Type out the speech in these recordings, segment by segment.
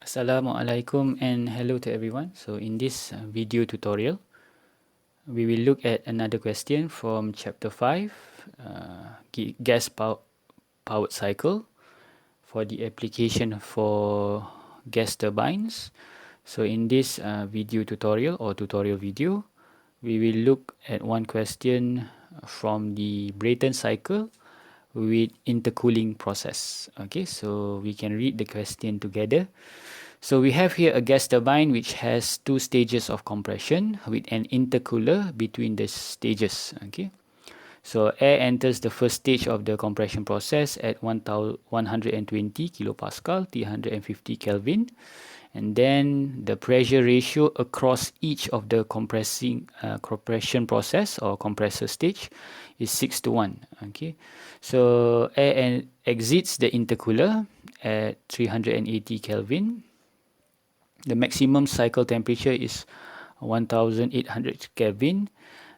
Assalamualaikum and hello to everyone. So in this video tutorial, we will look at another question from chapter 5, gas powered cycle for the application for gas turbines. So in this video tutorial or tutorial video, we will look at one question from the Brayton cycle with intercooling process. Okay, so we can read the question together. So we have here a gas turbine which has two stages of compression with an intercooler between the stages. Okay, so air enters the first stage of the compression process at 120 kilopascal, 350 Kelvin, and then the pressure ratio across each of the compression process or compressor stage is 6:1. Okay, so air exits the intercooler at 380 Kelvin. The maximum cycle temperature is 1800 Kelvin,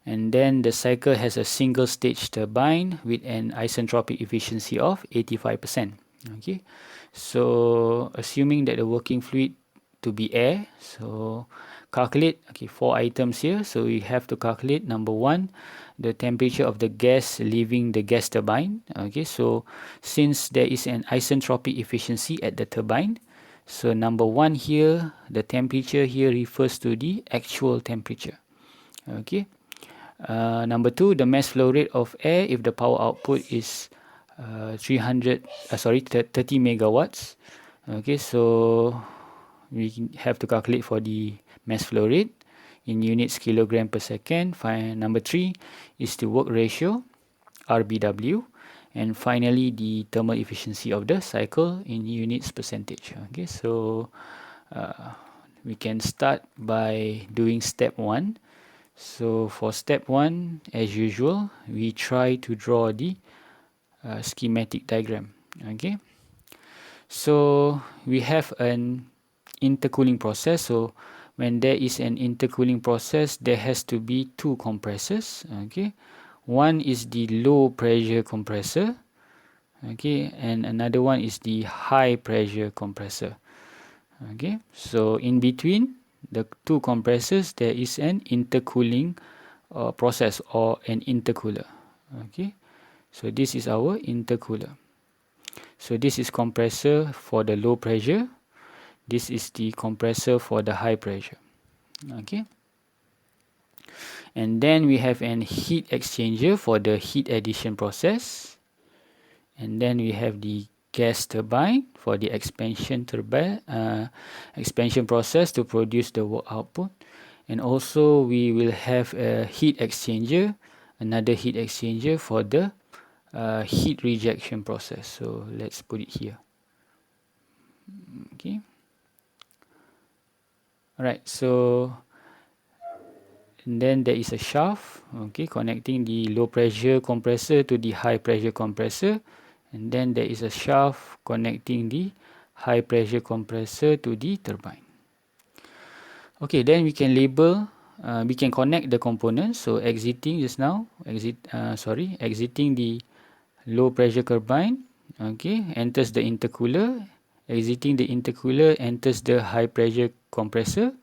and then the cycle has a single stage turbine with an isentropic efficiency of 85%. Okay, so assuming that the working fluid to be air, so calculate, okay, 4 items here. So we have to calculate number 1, the temperature of the gas leaving the gas turbine. Okay, so since there is an isentropic efficiency at the turbine, so number 1 here, the temperature here refers to the actual temperature. Okay. Number 2, the mass flow rate of air if the power output is 30 megawatts. Okay, so we have to calculate for the mass flow rate in units kilogram per second. Number 3 is the work ratio, RBW. And finally, the thermal efficiency of the cycle in units percentage. Okay, so we can start by doing step 1. So for step 1, as usual, we try to draw the schematic diagram. Okay, so we have an intercooling process. So when there is an intercooling process, there has to be two compressors. Okay, one is the low pressure compressor, okay, and another one is the high pressure compressor. Okay, so in between the two compressors there is an intercooling process or an intercooler. Okay, so this is our intercooler. So this is compressor for the low pressure, this is the compressor for the high pressure. Okay, and then we have an heat exchanger for the heat addition process, and then we have the gas turbine for the expansion process to produce the work output, and also we will have a heat exchanger, another heat exchanger for the heat rejection process. So let's put it here. Okay, alright, so and then there is a shaft, okay, connecting the low pressure compressor to the high pressure compressor, and then there is a shaft connecting the high pressure compressor to the turbine. Okay, then we can label, we can connect the components. So exiting just now, exiting the low pressure turbine, okay, enters the intercooler. Exiting the intercooler enters the high pressure compressor.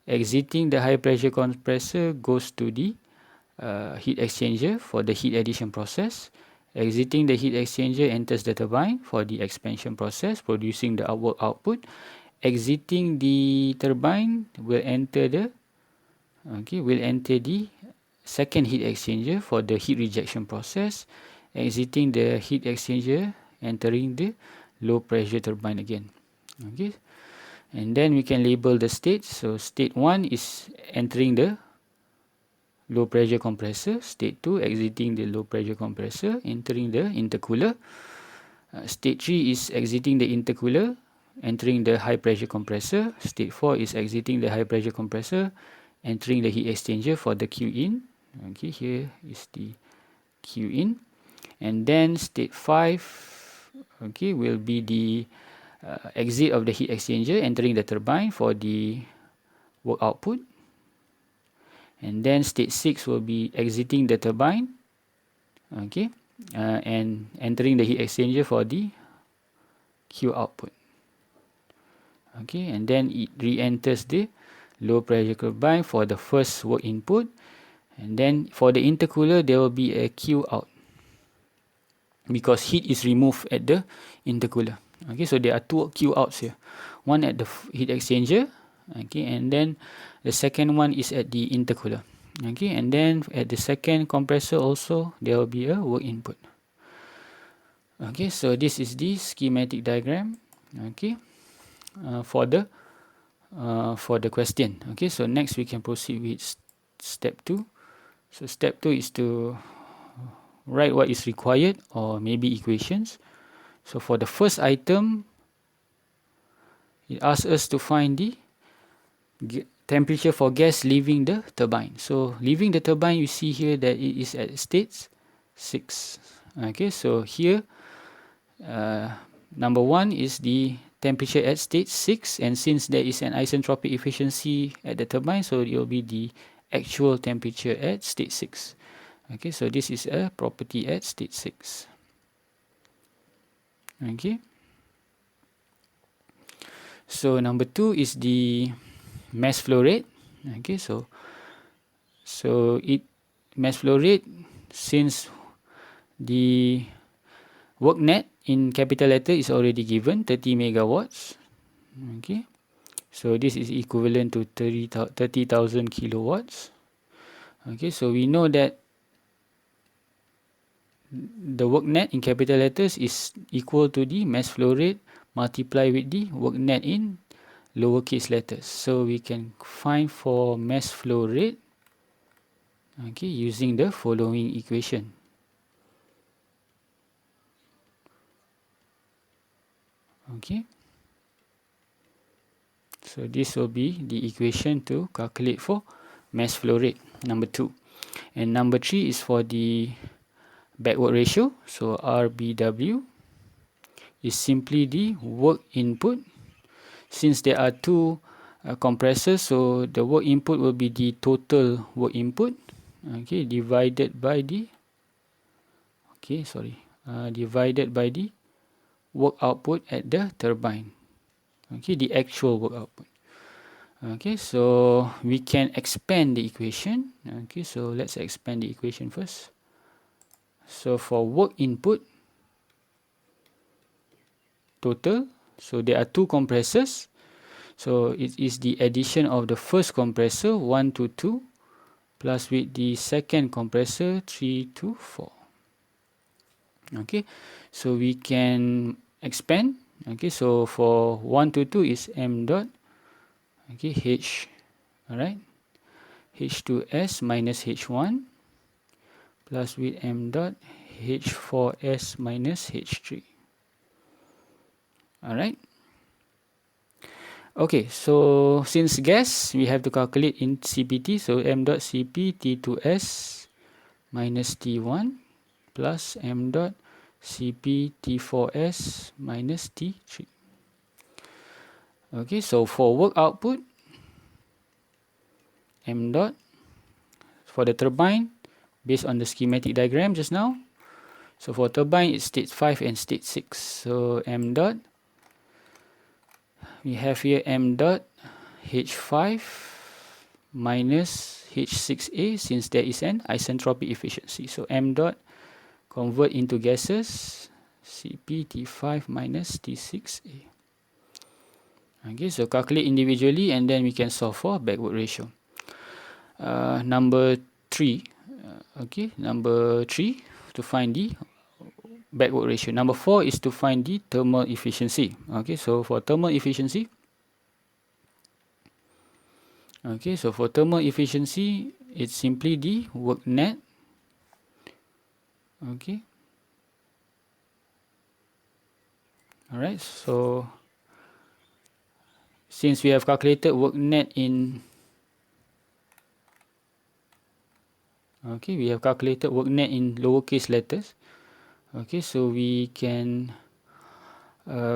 Exiting the high pressure compressor goes to the heat exchanger for the heat addition process. Exiting the heat exchanger enters the turbine for the expansion process, producing the work output. Exiting the turbine will enter the second heat exchanger for the heat rejection process. Exiting the heat exchanger, entering the low pressure turbine again. Okay, and then we can label the states. So state 1 is entering the low pressure compressor. State 2 exiting the low pressure compressor, entering the intercooler. State 3 is exiting the intercooler, entering the high pressure compressor. State 4 is exiting the high pressure compressor, entering the heat exchanger for the Q in. Okay, here is the Q in. And then state 5, okay, will be the exit of the heat exchanger, entering the turbine for the work output. And then state 6 will be exiting the turbine, okay, and entering the heat exchanger for the Q output. Okay, and then it re-enters the low pressure turbine for the first work input, and then for the intercooler there will be a Q out because heat is removed at the intercooler. Okay, so there are two Q outs here, one at the heat exchanger, okay, and then the second one is at the intercooler. Okay, and then at the second compressor also there will be a work input. Okay, so this is the schematic diagram, okay, for the question. Okay, so next we can proceed with step 2. So step 2 is to write what is required or maybe equations. So for the first item, it asks us to find the temperature for gas leaving the turbine. So leaving the turbine, you see here that it is at state 6. Okay, so here number 1 is the temperature at state 6, and since there is an isentropic efficiency at the turbine, so it will be the actual temperature at state 6. Okay, so this is a property at state 6. Okay, so number 2 is the mass flow rate. Okay, so mass flow rate, since the work net in capital letter is already given 30 megawatts. Okay, so this is equivalent to 30,000 kilowatts. Okay, so we know that the work net in capital letters is equal to the mass flow rate multiplied with the work net in lowercase letters. So we can find for mass flow rate, okay, using the following equation. Okay, so this will be the equation to calculate for mass flow rate, number 2. And number 3 is for the backward ratio. So RBW is simply the work input. Since there are two compressors, so the work input will be the total work input, okay, divided by the work output at the turbine. Okay, the actual work output. Okay, so we can expand the equation. Okay, so let's expand the equation first. So for work input total, so there are two compressors. So it is the addition of the first compressor 1 to 2 plus with the second compressor 3 to 4. Okay, so we can expand. Okay, so for 1 to 2 is m dot, okay, h, alright, h2s minus h1 plus with m dot h4s minus h3. Alright. Okay, so since gas, we have to calculate in CPT. So m dot Cp T2s minus T1 plus m dot Cp T4s minus T3. Okay, so for work output, m dot for the turbine, based on the schematic diagram just now. So for turbine, it's state 5 and state 6. So m dot, we have here m dot H5 minus H6A, since there is an isentropic efficiency. So m dot convert into gases, Cp T5 minus T6A. Okay, so calculate individually and then we can solve for backward ratio. Number 3, number 3 to find the backward ratio. Number 4 is to find the thermal efficiency. Okay, so for thermal efficiency, it's simply the work net. Okay, alright, so since we have calculated work net in lowercase letters, okay, so we can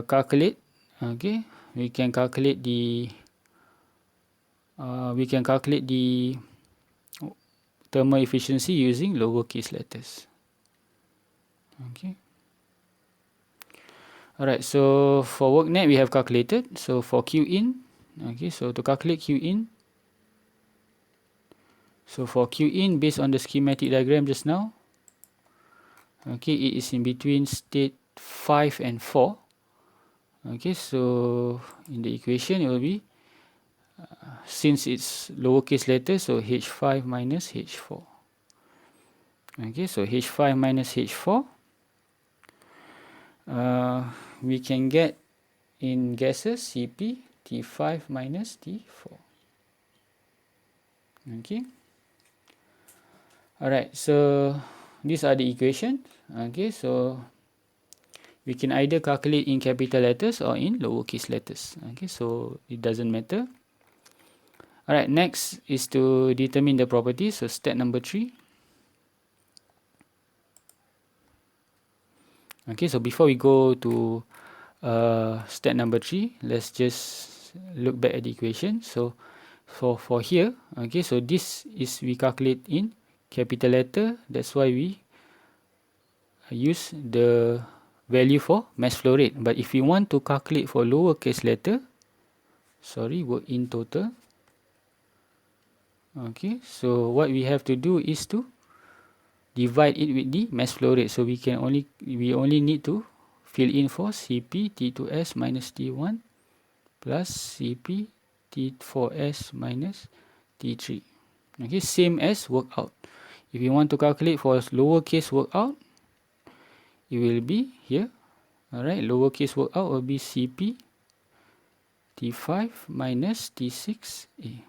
calculate the thermal efficiency using lowercase letters. Okay. Alright, so for work net we have calculated. So for Q in, okay, so to calculate Q in, so for Q in based on the schematic diagram just now, okay, it is in between state 5 and 4. Okay, so in the equation it will be, since it's lowercase letter, so H5 minus H4. Okay, so H5 minus H4, we can get in gases Cp T5 minus T4. Okay. Alright, so these are the equations. Okay, so we can either calculate in capital letters or in lowercase letters. Okay, so it doesn't matter. Alright, next is to determine the properties. So step number 3. Okay, so before we go to step number 3, let's just look back at the equation. So for here, okay, so this is we calculate in capital letter. That's why we use the value for mass flow rate. But if we want to calculate for lowercase letter, work in total. Okay, so what we have to do is to divide it with the mass flow rate. So we only need to fill in for Cp T2S minus T1 plus Cp T4S minus T3. Okay, same as workout. If you want to calculate for lowercase workout, it will be here. Alright, lowercase workout will be Cp T5 minus T6A.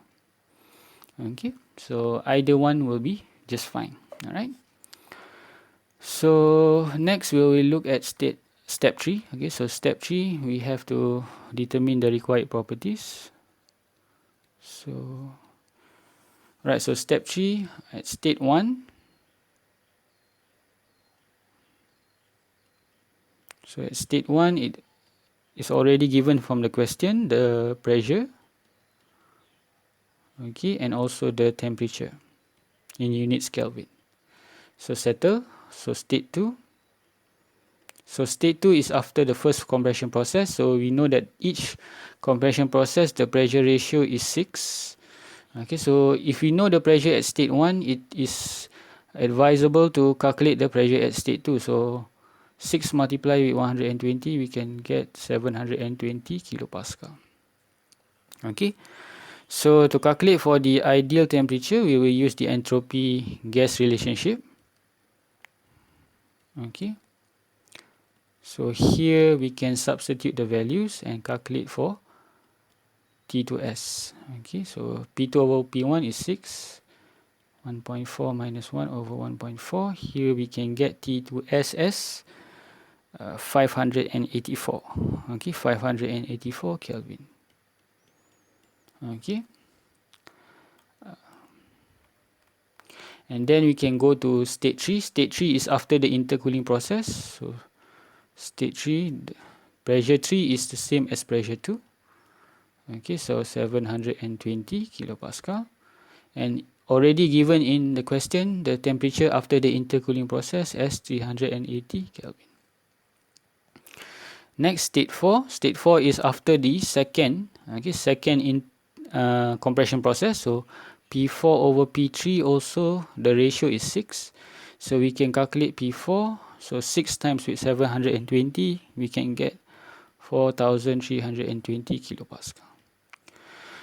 Okay, so either one will be just fine. Alright. So next we will look at step 3. Okay, so step 3 we have to determine the required properties. So right, so step 3 at state 1. So at state 1 it is already given from the question, the pressure, okay, and also the temperature in units Kelvin. So settle. So state 2. So state 2 is after the first compression process. So we know that each compression process, the pressure ratio is 6. Okay, so if we know the pressure at state 1, it is advisable to calculate the pressure at state 2. So 6 multiplied with 120, we can get 720 kilopascal. Okay, so to calculate for the ideal temperature, we will use the entropy gas relationship. Okay, so here we can substitute the values and calculate for T2S. Okay, so P2 over P1 is 6. 1.4 minus 1 over 1.4. Here we can get T2S as 584. Okay, 584 Kelvin. Okay. And then we can go to state 3. State 3 is after the intercooling process. So state 3, pressure 3 is the same as pressure 2. Okay, so 720 kilopascal. And already given in the question, the temperature after the intercooling process as 380 Kelvin. Next, state 4. State 4 is after the second compression process. So P4 over P3 also the ratio is 6. So we can calculate P4. So 6 times with 720, we can get 4,320 kilopascal.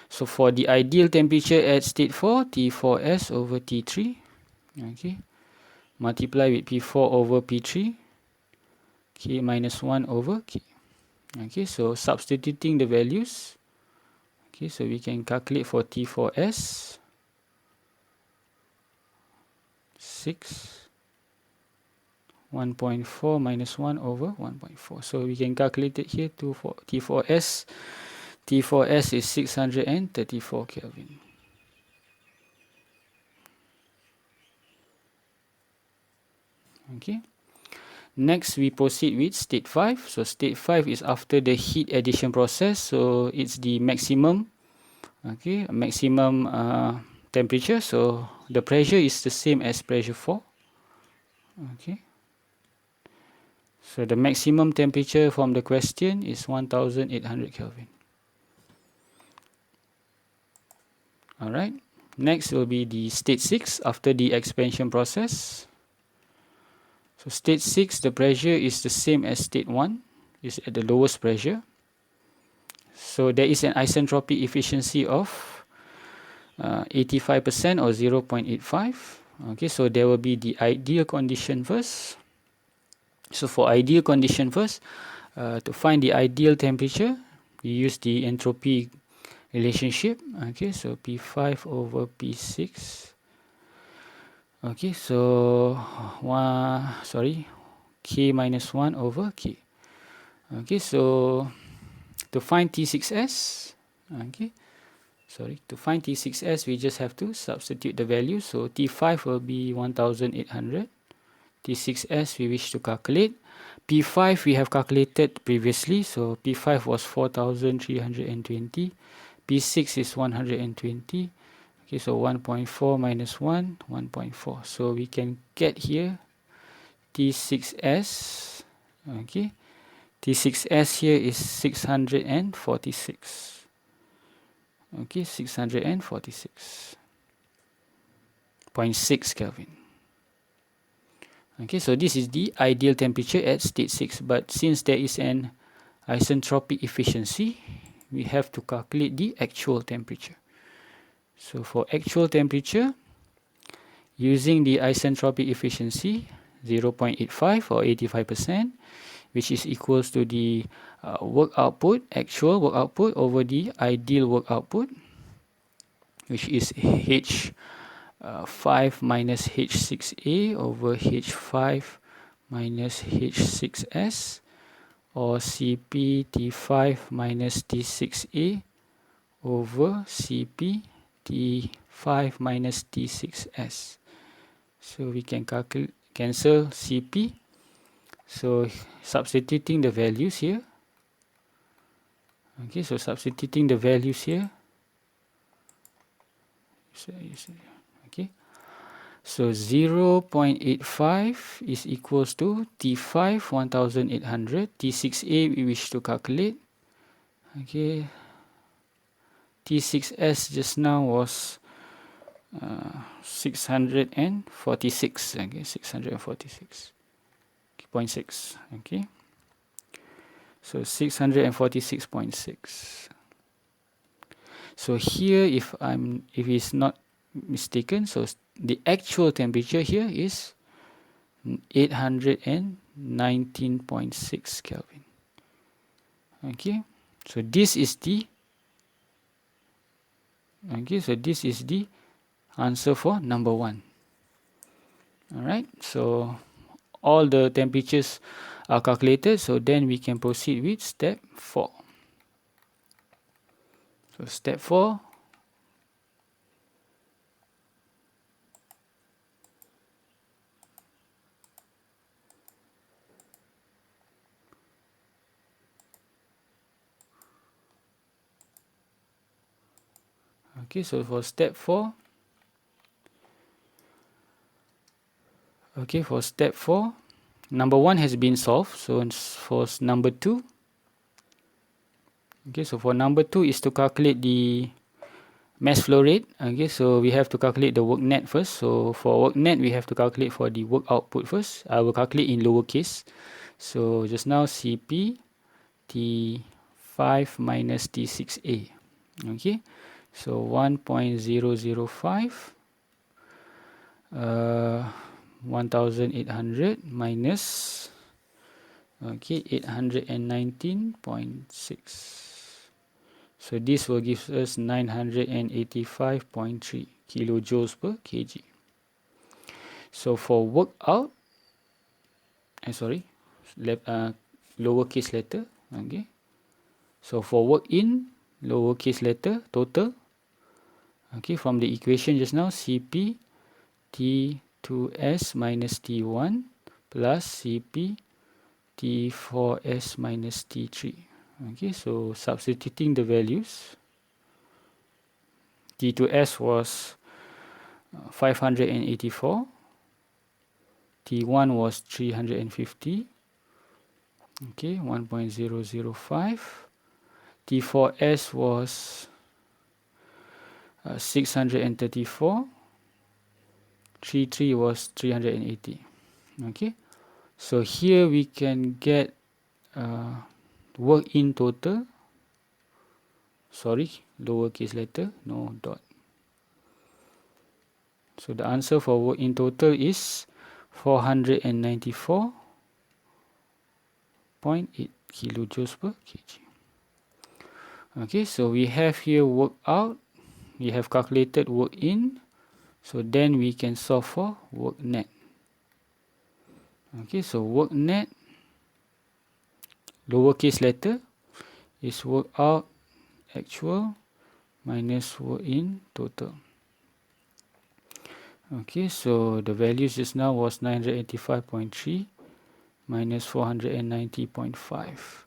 So for the ideal temperature at state 4, T4S over T3, okay, multiply with P4 over P3, K minus 1 over K. Okay, so substituting the values, okay, so we can calculate for T4S, 6, 1.4 minus 1 over 1.4. So we can calculate it here to for T4S. T4S is 634 Kelvin. Okay. Next, we proceed with state 5. So state 5 is after the heat addition process. So it's the maximum, okay, maximum temperature. So the pressure is the same as pressure 4. Okay. So the maximum temperature from the question is 1800 Kelvin. Alright, next will be the state 6 after the expansion process. So state 6, the pressure is the same as state 1, is at the lowest pressure. So there is an isentropic efficiency of 85% or 0.85. Okay, so there will be the ideal condition first. So for ideal condition first, to find the ideal temperature, we use the entropy relationship. Okay, so P5 over P6. Okay, so K minus 1 over K. Okay, so to find T6S, to find T6S, we just have to substitute the value. So T5 will be 1800. T6S we wish to calculate. P5 we have calculated previously, so P5 was 4320. P6 is 120. Okay, so 1.4 minus 1, 1.4. So we can get here T6S. Okay, T6S here is 646. Okay, 646.6 Kelvin. Okay, so this is the ideal temperature at state 6, but since there is an isentropic efficiency, we have to calculate the actual temperature. So for actual temperature, using the isentropic efficiency 0.85 or 85%, which is equals to the work output, actual work output over the ideal work output, which is H5 minus H6A over H5 minus H6S, or Cp T5 minus T6A over Cp T5 minus T6S. So we can cancel Cp. So substituting the values here. Okay, so substituting the values here. Okay, so 0.85 is equals to T5 1800, T6A we wish to calculate. Okay, T6S just now was 646. Okay, 646.6. Okay, so 646.6. So here, if it's not mistaken, so the actual temperature here is 819.6 Kelvin. Okay, so this is the answer for number 1. Alright, so all the temperatures are calculated, so then we can proceed with step 4. So step 4, okay, so for step 4, number 1 has been solved. So for number 2, okay, so for number 2 is to calculate the mass flow rate. Okay, so we have to calculate the work net first. So for work net, we have to calculate for the work output first. I will calculate in lowercase. So just now Cp T5 minus T6A. Okay, so 1.005 1800 minus 819.6. So this will give us 985.3 kilojoules per kg. So for work out, lowercase letter. Okay, so for work in, lowercase letter, total. Okay, from the equation just now, Cp T2S minus T1 plus Cp T4S minus T3. Okay, so substituting the values, T2S was 584, T1 was 350, Okay, 1.005. T4S was 634. 33 was 380. Okay, so here we can get work in total. Sorry, lowercase letter, no dot. So the answer for work in total is 494.8 kilojoules per kg. Okay, so we have here work out, we have calculated work in, so then we can solve for work net. Okay, so work net, lowercase letter, is work out actual minus work in total. Okay, so the values just now was 985.3 minus 490.5.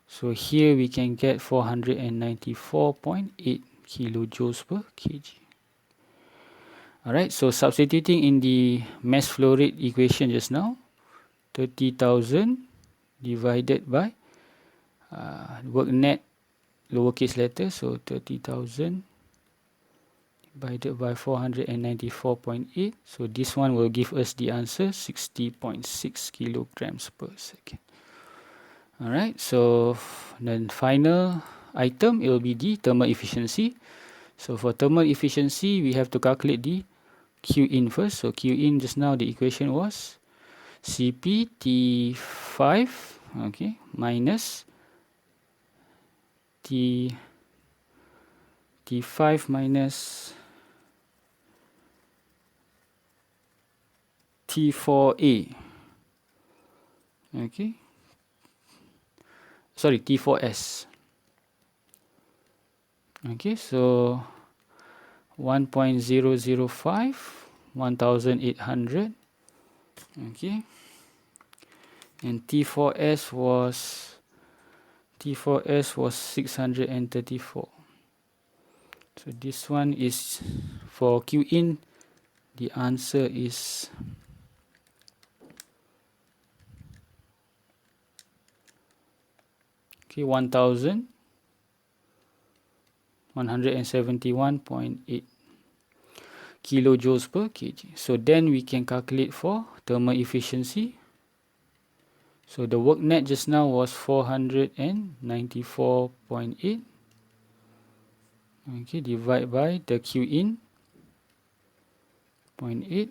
So here we can get 494.8 kilojoules per kg. Alright, so substituting in the mass flow rate equation just now, 30,000 divided by work net, lowercase letter, so 30,000 divided by 494.8. So this one will give us the answer 60.6 kilograms per second. Alright, so the final item, it will be the thermal efficiency. So for thermal efficiency, we have to calculate the Q in first. So Q in just now, the equation was Cp T5, okay, minus T5 minus T4A, okay, sorry, T4S. Okay, so 1.005, 1800, okay, and T4S was 634. So this one is for Q in, the answer is 1171.8 kilojoules per kg. So then we can calculate for thermal efficiency. So the work net just now was 494.8. Okay, divide by the Q in 0.8.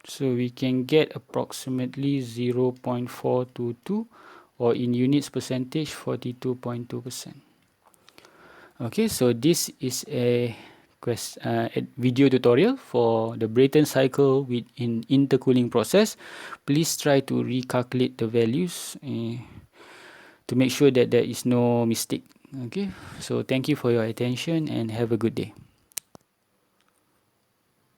So we can get approximately 0.422, or in units percentage, 42.2%. Okay, so this is a video tutorial for the Brayton cycle with an intercooling process. Please try to recalculate the values to make sure that there is no mistake. Okay, so thank you for your attention and have a good day.